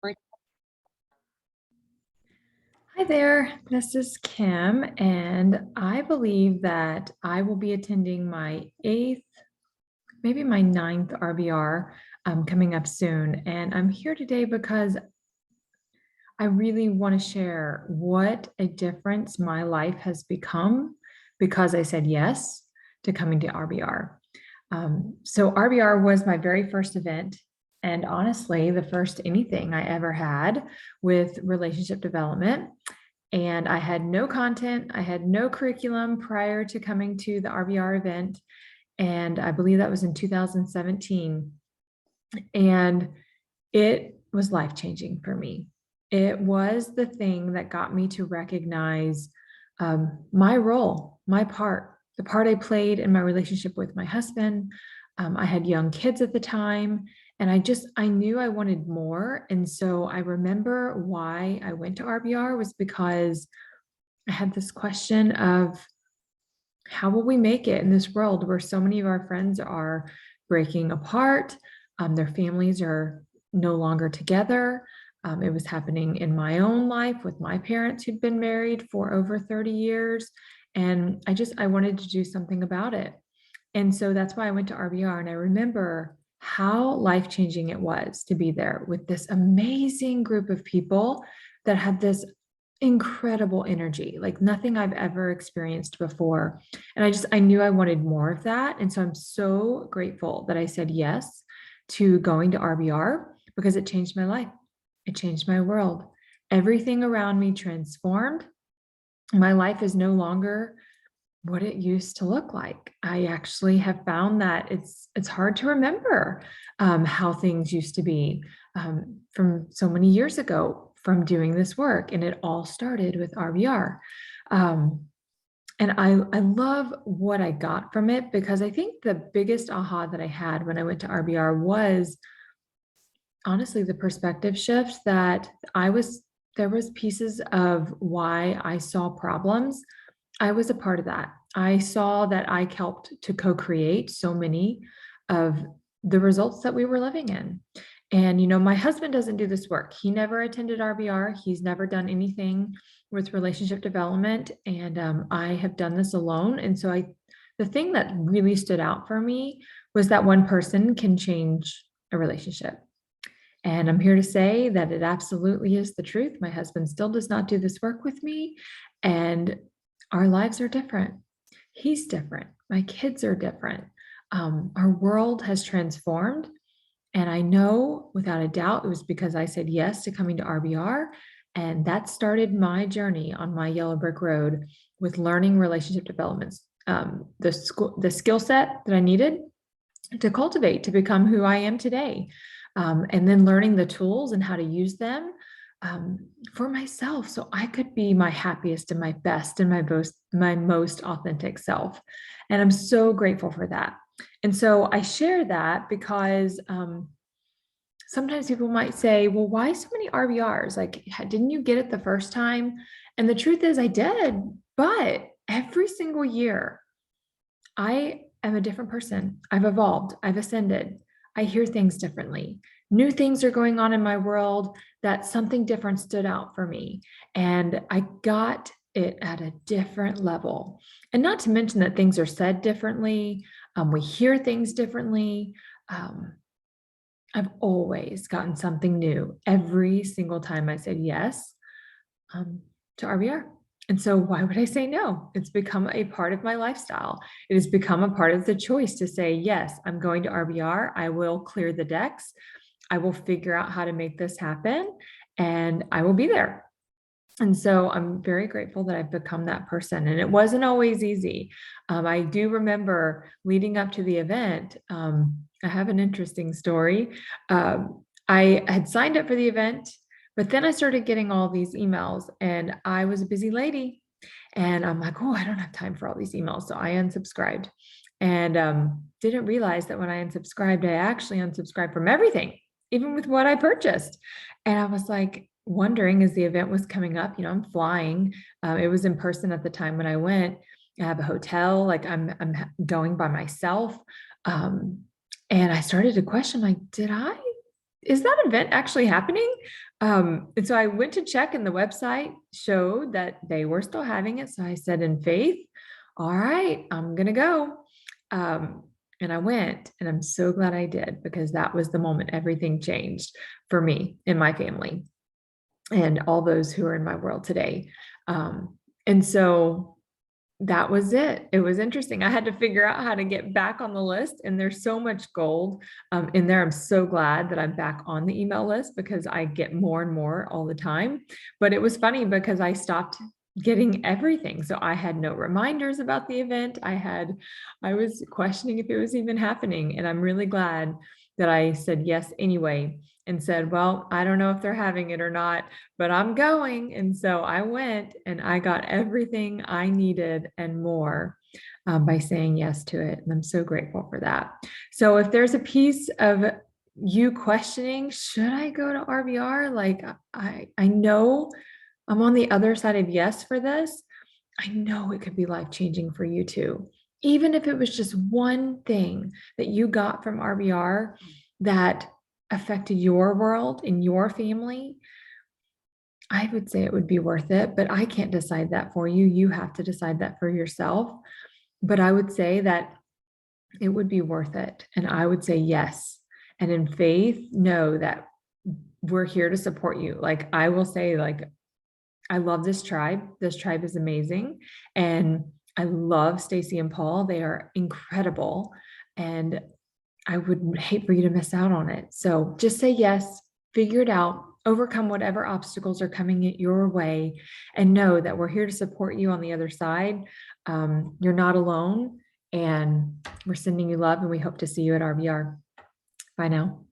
Hi there, this is Kim, and I believe that I will be attending my eighth, maybe my ninth RBR coming up soon. And I'm here today because I really want to share what a difference my life has become because I said yes to coming to RBR. So RBR was my very first event, and honestly, the first anything I ever had with relationship development. And I had no content, I had no curriculum prior to coming to the RBR event. And I believe that was in 2017. And it was life changing for me. It was the thing that got me to recognize my role, my part, the part I played in my relationship with my husband. I had young kids at the time, and I knew I wanted more. And so I remember why I went to RBR was because I had this question of how will we make it in this world where so many of our friends are breaking apart? Their families are no longer together. It was happening in my own life with my parents who'd been married for over 30 years. And I wanted to do something about it. And so that's why I went to RBR. And I remember how life changing it was to be there with this amazing group of people that had this incredible energy, like nothing I've ever experienced before. And I knew I wanted more of that. And so I'm so grateful that I said yes to going to RBR because it changed my life. It changed my world. Everything around me transformed. My life is no longer what it used to look like. I actually have found that it's hard to remember how things used to be from so many years ago from doing this work, and it all started with RBR. Um, and I love what I got from it because I think the biggest aha that I had when I went to RBR was honestly the perspective shift that there was pieces of why I saw problems. I was a part of that. I saw that I helped to co-create so many of the results that we were living in. And, my husband doesn't do this work. He never attended RBR. He's never done anything with relationship development. And I have done this alone. And so the thing that really stood out for me was that one person can change a relationship. And I'm here to say that it absolutely is the truth. My husband still does not do this work with me, and our lives are different. He's different. My kids are different. Our world has transformed. And I know without a doubt it was because I said yes to coming to RBR. And that started my journey on my yellow brick road with learning relationship developments, the skill set that I needed to cultivate to become who I am today. And then learning the tools and how to use them for myself so I could be my happiest and my best and my most authentic self. And I'm so grateful for that. And so I share that because sometimes people might say, well, why so many RBRs? Like, didn't you get it the first time? And the truth is, I did. But every single year, I am a different person. I've evolved, I've ascended. I hear things differently. New things are going on in my world that something different stood out for me. And I got it at a different level. And not to mention that things are said differently, we hear things differently. I've always gotten something new every single time I said yes to RBR. And so, why would I say no? It's become a part of my lifestyle. It has become a part of the choice to say, yes, I'm going to RBR. I will clear the decks. I will figure out how to make this happen, and I will be there. And so I'm very grateful that I've become that person. And it wasn't always easy. I do remember leading up to the event. I have an interesting story. I had signed up for the event, but then I started getting all these emails, and I was a busy lady. And I'm like, oh, I don't have time for all these emails. So I unsubscribed and didn't realize that when I unsubscribed, I actually unsubscribed from everything, even with what I purchased. And I was like, wondering as the event was coming up, I'm flying. It was in person at the time when I went. I have a hotel, like I'm going by myself. And I started to question, like, did I is that event actually happening? And so I went to check, and the website showed that they were still having it. So I said, in faith, all right, I'm going to go. Um, and I went, and I'm so glad I did, because that was the moment everything changed for me and my family and all those who are in my world today. And so that was it. It was interesting. I had to figure out how to get back on the list, and there's so much gold in there. I'm so glad that I'm back on the email list, because I get more and more all the time. But it was funny because I stopped getting everything. So I had no reminders about the event. I was questioning if it was even happening. And I'm really glad that I said yes anyway, and said, well, I don't know if they're having it or not, but I'm going. And so I went, and I got everything I needed and more by saying yes to it. And I'm so grateful for that. So if there's a piece of you questioning, should I go to RBR? Like, I know I'm on the other side of yes for this. I know it could be life changing for you too. Even if it was just one thing that you got from RBR that affected your world and your family, I would say it would be worth it, but I can't decide that for you. You have to decide that for yourself. But I would say that it would be worth it. And I would say yes. And in faith, know that we're here to support you. Like, I will say, like, I love this tribe. This tribe is amazing. And I love Stacy and Paul. They are incredible. And I would hate for you to miss out on it. So just say yes, figure it out, overcome whatever obstacles are coming your way, and know that we're here to support you on the other side. You're not alone, and we're sending you love, and we hope to see you at RBR. Bye now.